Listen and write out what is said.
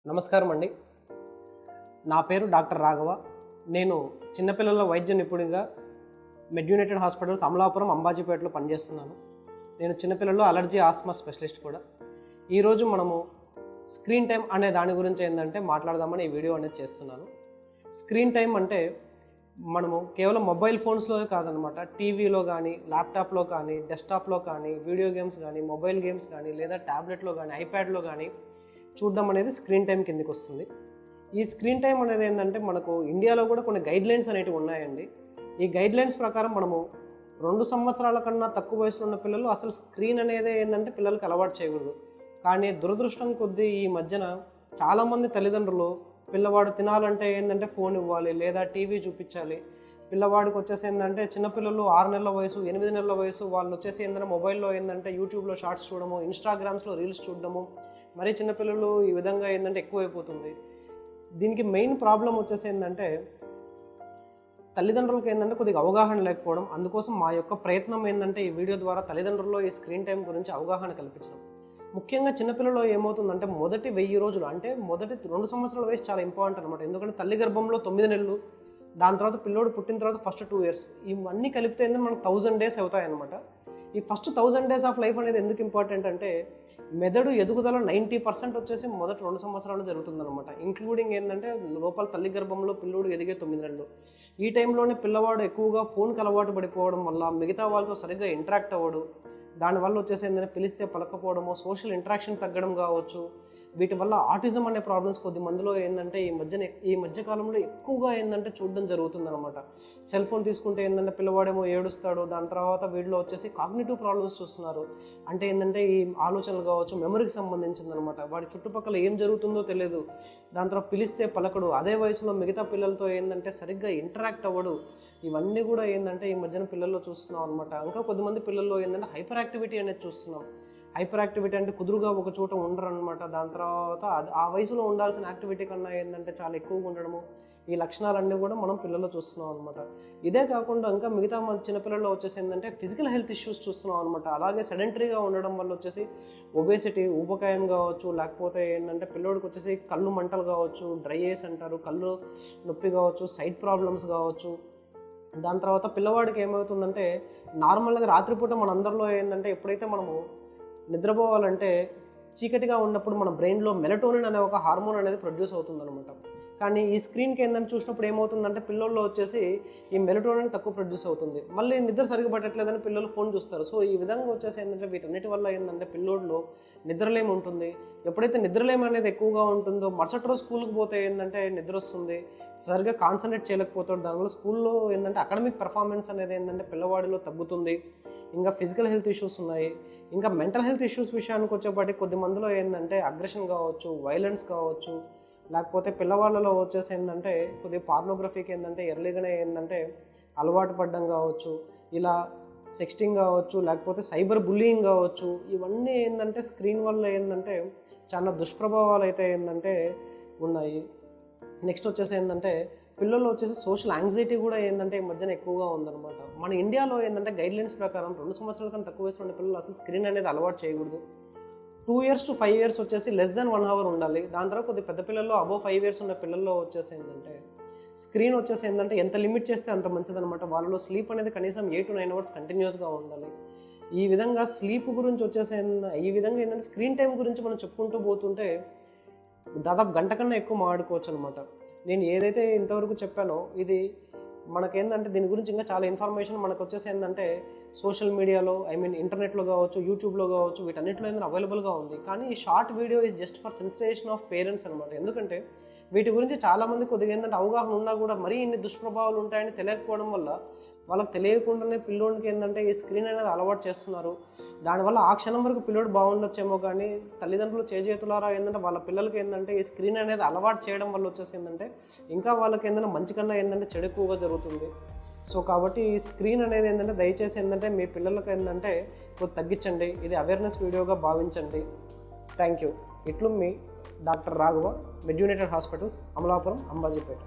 నమస్కారం అండి. నా పేరు డాక్టర్ రాఘవ. నేను చిన్నపిల్లల వైద్య నిపుణుడిగా మెడ్యునేటెడ్ హాస్పిటల్స్ అమలాపురం అంబాజీపేటలో పనిచేస్తున్నాను. నేను చిన్నపిల్లల్లో అలర్జీ ఆస్మా స్పెషలిస్ట్ కూడా. ఈరోజు మనము స్క్రీన్ టైం అనే దాని గురించి ఏంటంటే మాట్లాడదామని ఈ వీడియో అనేది చేస్తున్నాను. స్క్రీన్ టైం అంటే మనము కేవలం మొబైల్ ఫోన్స్లో కాదనమాట, టీవీలో కానీ, ల్యాప్టాప్లో కానీ, డెస్క్టాప్లో కానీ, వీడియో గేమ్స్ కానీ, మొబైల్ గేమ్స్ కానీ, లేదా ట్యాబ్లెట్లో కానీ, ఐప్యాడ్లో కానీ చూడడం అనేది స్క్రీన్ టైం కిందకి వస్తుంది. ఈ స్క్రీన్ టైం అనేది ఏంటంటే మనకు ఇండియాలో కూడా కొన్ని గైడ్లైన్స్ అనేవి ఉన్నాయండి. ఈ గైడ్లైన్స్ ప్రకారం మనము 2 సంవత్సరాల కన్నా తక్కువ వయసులో ఉన్న పిల్లలు అసలు స్క్రీన్ అనేది ఏంటంటే పిల్లలకి అలవాటు చేయకూడదు. కానీ దురదృష్టం కొద్దీ ఈ మధ్యన చాలామంది తల్లిదండ్రులు పిల్లవాడు తినాలంటే ఏంటంటే ఫోన్ ఇవ్వాలి లేదా టీవీ చూపించాలి. పిల్లవాడికి వచ్చేసి ఏంటంటే చిన్నపిల్లలు 6 నెలల వయసు, 8 నెలల వయసు వాళ్ళు వచ్చేసి ఏంటంటే మొబైల్లో ఏంటంటే యూట్యూబ్లో షార్ట్స్ చూడడము, ఇన్స్టాగ్రామ్స్లో రీల్స్ చూడడము, మరీ చిన్నపిల్లలు ఈ విధంగా ఏంటంటే ఎక్కువైపోతుంది. దీనికి మెయిన్ ప్రాబ్లం వచ్చేసి ఏంటంటే తల్లిదండ్రులకు ఏంటంటే కొద్దిగా అవగాహన లేకపోవడం. అందుకోసం మా యొక్క ప్రయత్నం ఏంటంటే ఈ వీడియో ద్వారా తల్లిదండ్రుల్లో ఈ స్క్రీన్ టైం గురించి అవగాహన కల్పించడం. ముఖ్యంగా చిన్నపిల్లల్లో ఏమవుతుందంటే మొదటి 1000 రోజులు అంటే మొదటి 2 సంవత్సరాల వయసు చాలా ఇంపార్టెంట్ అనమాట. ఎందుకంటే తల్లి గర్భంలో 9 నెలలు, దాని తర్వాత పిల్లోడు పుట్టిన తర్వాత ఫస్ట్ 2 years, ఇవన్నీ కలిపితే ఏంటంటే మనకు 1000 days అవుతాయి అనమాట. ఈ ఫస్ట్ 1000 days ఆఫ్ లైఫ్ అనేది ఎందుకు ఇంపార్టెంట్ అంటే మెదడు ఎదుగుదల 90% వచ్చేసి మొదటి 2 సంవత్సరాలు జరుగుతుందన్నమాట. ఇంక్లూడింగ్ ఏంటంటే లోపల తల్లి గర్భంలో పిల్లోడు ఎదిగే 9 నెలలు. ఈ టైంలోనే పిల్లవాడు ఎక్కువగా ఫోన్కి అలవాటు పడిపోవడం వల్ల మిగతా వాళ్ళతో సరిగ్గా ఇంటరాక్ట్ అవ్వడు. దానివల్ల వచ్చేసి ఏంటంటే పిలిస్తే పలకపోవడము, సోషల్ ఇంటరాక్షన్ తగ్గడం కావచ్చు. వీటి వల్ల ఆటిజం అనే ప్రాబ్లమ్స్ కొద్ది మందిలో ఏంటంటే ఈ మధ్యకాలంలో ఎక్కువగా ఏంటంటే చూడడం జరుగుతుందన్నమాట. సెల్ ఫోన్ తీసుకుంటే ఏంటంటే పిల్లవాడేమో ఏడుస్తాడు, దాని తర్వాత వీటిలో వచ్చేసి కాగ్నిటివ్ ప్రాబ్లమ్స్ చూస్తున్నారు. అంటే ఏంటంటే ఈ ఆలోచనలు కావచ్చు, మెమరీకి సంబంధించిందనమాట. వాడి చుట్టుపక్కల ఏం జరుగుతుందో తెలియదు. దాని తర్వాత పిలిస్తే పలకడు. అదే వయసులో మిగతా పిల్లలతో ఏంటంటే సరిగ్గా ఇంటరాక్ట్ అవ్వడు. ఇవన్నీ కూడా ఏంటంటే ఈ మధ్యన పిల్లల్లో చూస్తున్నాం అనమాట. ఇంకా కొద్దిమంది పిల్లల్లో ఏంటంటే హైపర్ యాక్టివిటీ అనేది చూస్తున్నాం. హైపర్ యాక్టివిటీ అంటే కుదురుగా ఒక చోట ఉండరు అనమాట. దాని తర్వాత ఆ వయసులో ఉండాల్సిన యాక్టివిటీ కన్నా ఏంటంటే చాలా ఎక్కువగా ఉండడము, ఈ లక్షణాలన్నీ కూడా మనం పిల్లల్లో చూస్తున్నాం అనమాట. ఇదే కాకుండా ఇంకా మిగతా చిన్నపిల్లల్లో వచ్చేసి ఏంటంటే ఫిజికల్ హెల్త్ ఇష్యూస్ చూస్తున్నాం అనమాట. అలాగే సెడెంటరీగా ఉండడం వల్ల వచ్చేసి ఒబేసిటీ, ఊబకాయం కావచ్చు, లేకపోతే ఏంటంటే పిల్లోడికి వచ్చేసి కళ్ళు మంటలు కావచ్చు, డ్రై ఐస్ అంటారు, కళ్ళు నొప్పి కావచ్చు, సైట్ ప్రాబ్లమ్స్ కావచ్చు. దాని తర్వాత పిల్లవాడికి ఏమవుతుందంటే నార్మల్గా రాత్రిపూట మనందరిలో ఏంటంటే ఎప్పుడైతే మనము నిద్రపోవాలంటే చీకటిగా ఉన్నప్పుడు మన బ్రెయిన్లో మెలటోనిన్ అనే ఒక హార్మోన్ అనేది ప్రొడ్యూస్ అవుతుందన్నమాట. కానీ ఈ స్క్రీన్కి ఏంటంటే చూసినప్పుడు ఏమవుతుందంటే పిల్లల్లో వచ్చేసి ఈ మెలటోనిన్ తక్కువ ప్రొడ్యూస్ అవుతుంది. మళ్ళీ నిద్ర సరిగ్గా పట్టట్లేదని పిల్లలు ఫోన్ చూస్తారు. సో ఈ విధంగా వచ్చేసి ఏంటంటే వీటన్నిటి వల్ల ఏంటంటే పిల్లోడిలో నిద్రలేమి ఉంటుంది. ఎప్పుడైతే నిద్రలేమి అనేది ఎక్కువగా ఉంటుందో మరుసటి రోజు స్కూల్కి పోతే ఏంటంటే నిద్ర వస్తుంది, సరిగ్గా కాన్సన్ట్రేట్ చేయలేకపోతాడు. దానివల్ల స్కూల్లో ఏంటంటే అకాడమిక్ పర్ఫార్మెన్స్ అనేది ఏంటంటే పిల్లవాడిలో తగ్గుతుంది. ఇంకా ఫిజికల్ హెల్త్ ఇష్యూస్ ఉన్నాయి. ఇంకా మెంటల్ హెల్త్ ఇష్యూస్ విషయానికి వచ్చేపాటి కొద్ది మందిలో ఏంటంటే అగ్రెషన్ కావచ్చు, వైలెన్స్ కావచ్చు, లేకపోతే పిల్లవాళ్ళలో వచ్చేసి ఏంటంటే కొద్దిగా పార్నోగ్రఫీకి ఏంటంటే ఎర్లీగానే ఏంటంటే అలవాటు పడడం కావచ్చు, ఇలా సెక్స్టింగ్ కావచ్చు, లేకపోతే సైబర్ బుల్లింగ్ కావచ్చు. ఇవన్నీ ఏంటంటే స్క్రీన్ వల్ల ఏంటంటే చాలా దుష్ప్రభావాలు అయితే ఏంటంటే ఉన్నాయి. నెక్స్ట్ వచ్చేసి ఏంటంటే పిల్లల్లో వచ్చేసి సోషల్ యాంగ్జైటీ కూడా ఏంటంటే ఈ మధ్యన ఎక్కువగా ఉందన్నమాట. మన ఇండియాలో ఏంటంటే గైడ్లైన్స్ ప్రకారం 2 సంవత్సరాల కన్నా తక్కువ వయసులో ఉన్న పిల్లలు అసలు స్క్రీన్ అనేది అలవాటు చేయకూడదు. 2 years to 5 years వచ్చేసి లెస్ దెన్ 1 hour ఉండాలి. దాని తర్వాత కొద్ది పెద్ద పిల్లల్లో అబోవ్ 5 years ఉన్న పిల్లల్లో వచ్చేసి ఏంటంటే స్క్రీన్ వచ్చేసి ఏంటంటే ఎంత లిమిట్ చేస్తే అంత మంచిదనమాట. వాళ్ళలో స్లీప్ అనేది కనీసం 8 to 9 hours కంటిన్యూస్గా ఉండాలి. ఈ విధంగా స్లీప్ గురించి వచ్చేసి ఈ విధంగా ఏంటంటే స్క్రీన్ టైం గురించి మనం చెప్పుకుంటూ పోతుంటే దాదాపు గంట కన్నా ఎక్కువ మాట్లాడుకోవచ్చు అనమాట. నేను ఏదైతే ఇంతవరకు చెప్పానో ఇది మనకేంటంటే దీని గురించి ఇంకా చాలా ఇన్ఫర్మేషన్ మనకు వచ్చేసి ఏంటంటే సోషల్ మీడియాలో ఇంటర్నెట్లో కావచ్చు, యూట్యూబ్లో కావచ్చు, వీటన్నిటిలో ఏంటంటే అవైలబుల్గా ఉంది. కానీ ఈ short video is just for sensation of parents అనమాట. ఎందుకంటే వీటి గురించి చాలామంది కొద్దిగా ఏంటంటే అవగాహన ఉన్నా కూడా మరీ ఇన్ని దుష్ప్రభావాలు ఉంటాయని తెలియకపోవడం వల్ల వాళ్ళకి తెలియకుండానే పిల్లోడికి ఏంటంటే ఈ స్క్రీన్ అనేది అలవాటు చేస్తున్నారు. దానివల్ల ఆ క్షణం వరకు పిల్లోడు బాగుండొచ్చేమో, కానీ తల్లిదండ్రులు చేతులారా ఏంటంటే వాళ్ళ పిల్లలకి ఏంటంటే ఈ స్క్రీన్ అనేది అలవాటు చేయడం వల్ల వచ్చేసి ఏంటంటే ఇంకా వాళ్ళకి ఏంటంటే మంచి కన్నా ఏంటంటే చెడు ఎక్కువగా జరుగుతుంది. సో కాబట్టి ఈ స్క్రీన్ అనేది ఏంటంటే దయచేసి ఏంటంటే మీ పిల్లలకి ఏంటంటే కొద్ది తగ్గించండి. ఇది అవేర్నెస్ వీడియోగా భావించండి. Thank you. ఇట్లు మీ డాక్టర్ రాఘవ, మెడ్యునేటెడ్ హాస్పిటల్స్, అమలాపురం, అంబాజీపేట.